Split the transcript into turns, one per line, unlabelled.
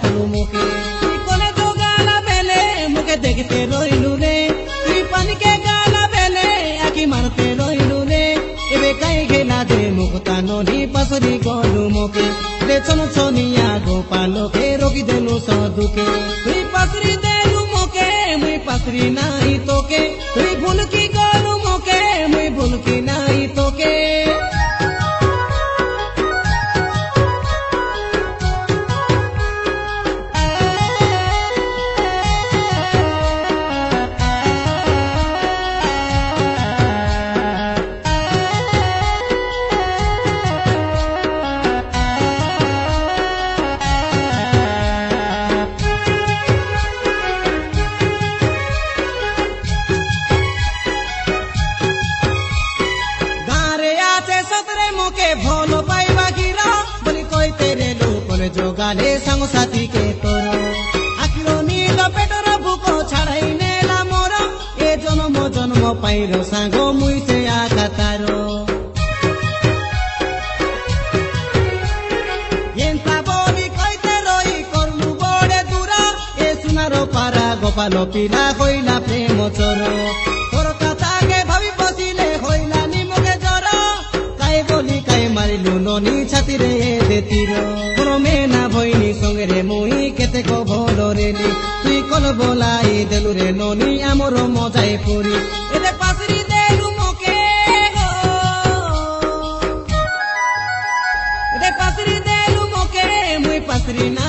कलु मुके कोने तो गाला बेले मुके देखते रोइलु रे तुई पानी के गाला बेले आखी मारते रोइलु रे एबे काई घेला दे मुकता नोनी पासरी गलु मुके रे चनो चनिया गोपालो के रोगी देलु सदुके तुई पासरी देलु मुके मुई पासरी नाही तोके तुई भूल की गलु मुके मुई भूल की नाही तोके भोलो पाइबा गिरा बोली कोई तेरे लोकले जोगाले संग साथी के तोरो आखिरो नील पेटर भूको छाड़ाई नेला मोर ए जन्म जन्म पाइरो सांगो मुइते आका तारो येंता बोली कइते रोई करलु बड़े दूरा ए सुनारो पारा गोपालो पिला होइला प्रेम चोरो तोर कथा के भाबी बसिले होइला निमगे जरो काई बोली काई मारिलु ननी छाती रे देतीरो तोरो मेना भइनी संगे रे मुई केते को भलो रेली तुई कल बोलाई देलु रे ननी आमरो मजाई पुरी एदे पासरी देलु मोके हो एदे पासरी देलु मोके मुई पासरी ना